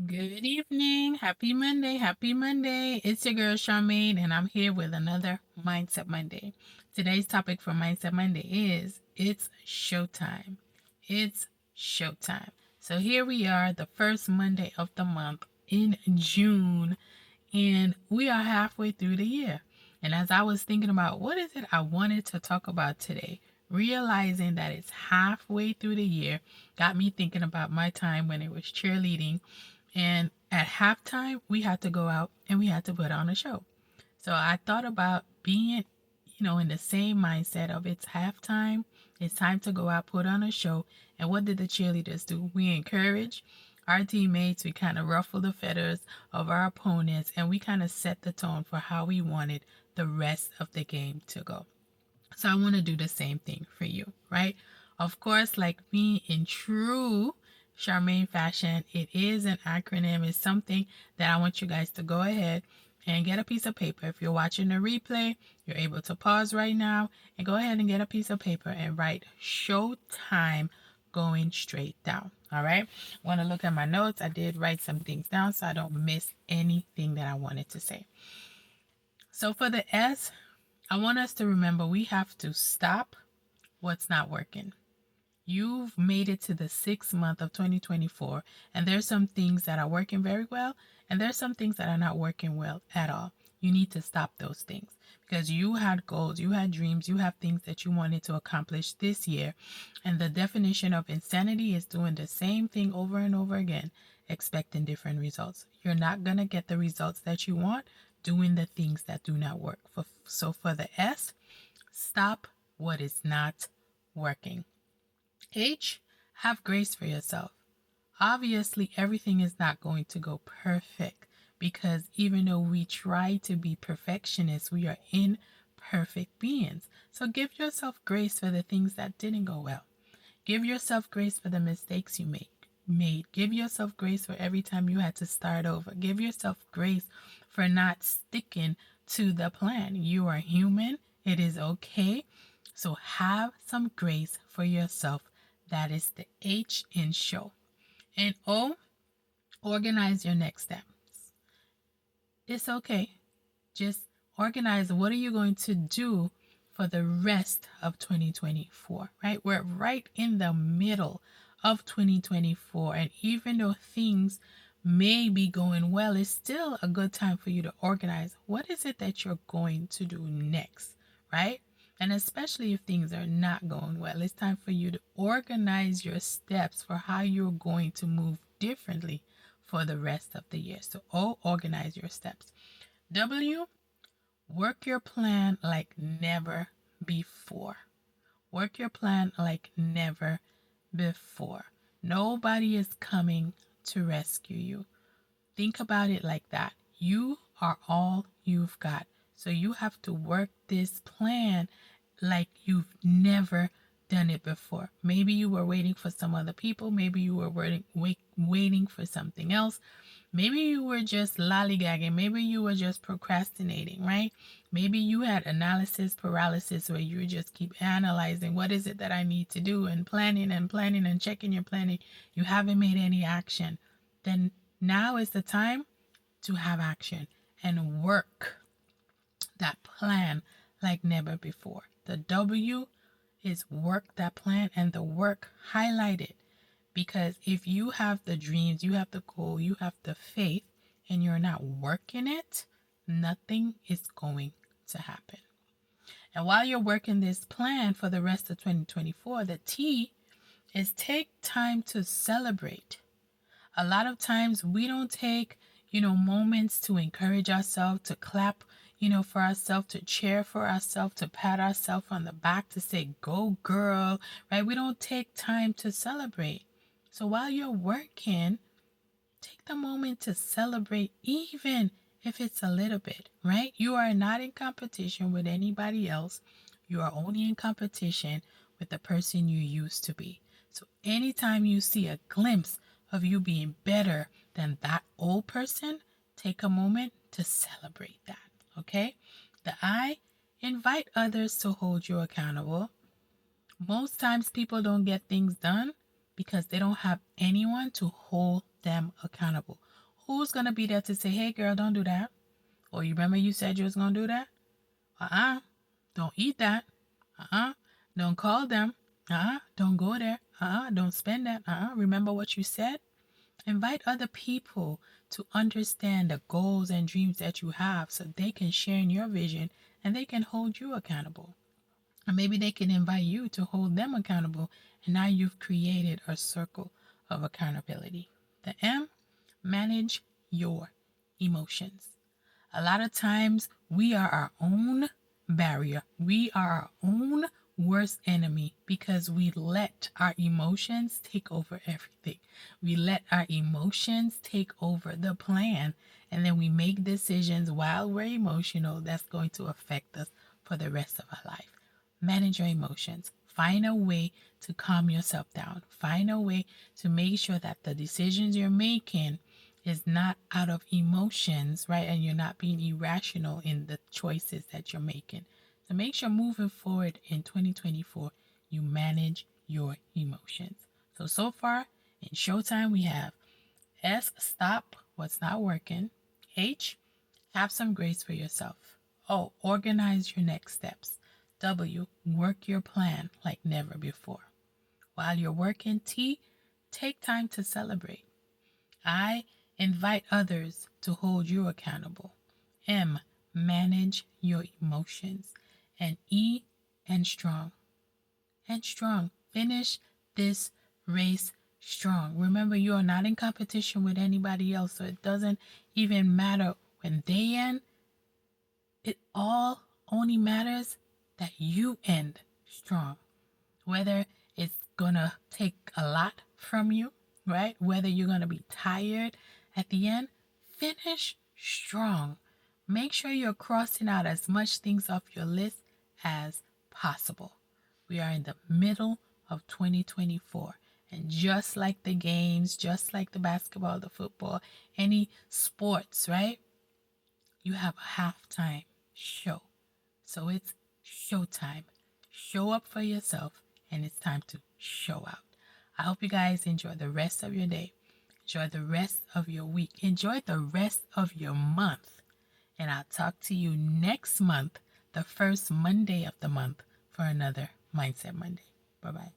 Good evening. Happy Monday. Happy Monday. It's your girl Charmaine, and I'm here with another Mindset Monday. Today's topic for Mindset Monday is it's showtime. It's showtime. So here we are, the first Monday of the month in June, and we are halfway through the year. And as I was thinking about what is it I wanted to talk about today, realizing that it's halfway through the year got me thinking about my time when it was cheerleading. And at halftime, we had to go out and we had to put on a show. So I thought about being, in the same mindset of it's halftime, it's time to go out, put on a show. And what did the cheerleaders do? We encourage our teammates, we kind of ruffle the feathers of our opponents, and we kind of set the tone for how we wanted the rest of the game to go. So I want to do the same thing for you, right? Of course, like me in true Charmaine fashion, it is an acronym. It's something that I want you guys to go ahead and get a piece of paper. If you're watching the replay, you're able to pause right now and go ahead and get a piece of paper and write Showtime going straight down. All right. Want to look at my notes. I did write some things down so I don't miss anything that I wanted to say. So for the S, I want us to remember we have to stop what's not working. You've made it to the 6th month of 2024, and there's some things that are working very well, and there's some things that are not working well at all. You need to stop those things because you had goals, you had dreams, you have things that you wanted to accomplish this year. And the definition of insanity is doing the same thing over and over again, expecting different results. You're not going to get the results that you want doing the things that do not work. So for the S, stop what is not working. H, have grace for yourself. Obviously, everything is not going to go perfect because even though we try to be perfectionists, we are imperfect beings. So give yourself grace for the things that didn't go well. Give yourself grace for the mistakes you made. Give yourself grace for every time you had to start over. Give yourself grace for not sticking to the plan. You are human. It is okay. So have some grace for yourself. That is the H in show. And O, organize your next steps. It's okay. Just organize what are you going to do for the rest of 2024, right? We're right in the middle of 2024. And even though things may be going well, it's still a good time for you to organize what is it that you're going to do next, right? And especially if things are not going well, it's time for you to organize your steps for how you're going to move differently for the rest of the year. So, O, organize your steps. W, work your plan like never before. Work your plan like never before. Nobody is coming to rescue you. Think about it like that. You are all you've got. So you have to work this plan like you've never done it before. Maybe you were waiting for some other people. Maybe you were waiting for something else. Maybe you were just lollygagging. Maybe you were just procrastinating, right? Maybe you had analysis paralysis where you just keep analyzing what is it that I need to do and planning and checking your planning. You haven't made any action. Then now is the time to have action and work that plan like never before. The W is work that plan, and the work highlighted. Because if you have the dreams, you have the goal, you have the faith, and you're not working it, nothing is going to happen. And while you're working this plan for the rest of 2024, the T is take time to celebrate. A lot of times we don't take, moments to encourage ourselves, to clap, for ourselves, to cheer for ourselves, to pat ourselves on the back, to say, go girl, right? We don't take time to celebrate. So while you're working, take the moment to celebrate, even if it's a little bit, right? You are not in competition with anybody else. You are only in competition with the person you used to be. So anytime you see a glimpse of you being better than that old person, take a moment to celebrate that, okay? The I, invite others to hold you accountable. Most times people don't get things done because they don't have anyone to hold them accountable. Who's going to be there to say, hey, girl, don't do that? Or you remember you said you was going to do that? Don't eat that. Don't call them. Don't go there. Don't spend that. Remember what you said? Invite other people to understand the goals and dreams that you have so they can share in your vision and they can hold you accountable. Or maybe they can invite you to hold them accountable, and now you've created a circle of accountability. The M, manage your emotions. A lot of times we are our own barrier. We are our own worst enemy because we let our emotions take over everything. We let our emotions take over the plan, and then we make decisions while we're emotional that's going to affect us for the rest of our life. Manage your emotions. Find a way to calm yourself down. Find a way to make sure that the decisions you're making is not out of emotions, right? And you're not being irrational in the choices that you're making. So make sure moving forward in 2024, you manage your emotions. So far in Showtime, we have S, stop what's not working. H, have some grace for yourself. O, organize your next steps. W, work your plan like never before. While you're working, T, take time to celebrate. I, invite others to hold you accountable. M, manage your emotions. And E, and strong. And strong. Finish this race strong. Remember, you are not in competition with anybody else, so it doesn't even matter when they end. It all only matters that you end strong. Whether it's gonna take a lot from you, right? Whether you're gonna be tired at the end, finish strong. Make sure you're crossing out as much things off your list as possible. We are in the middle of 2024. And just like the games, just like the basketball, the football, any sports, right? You have a halftime show. So it's showtime. Show up for yourself, and it's time to show out. I hope you guys enjoy the rest of your day. Enjoy the rest of your week. Enjoy the rest of your month. And I'll talk to you next month, the first Monday of the month, for another Mindset Monday. Bye-bye.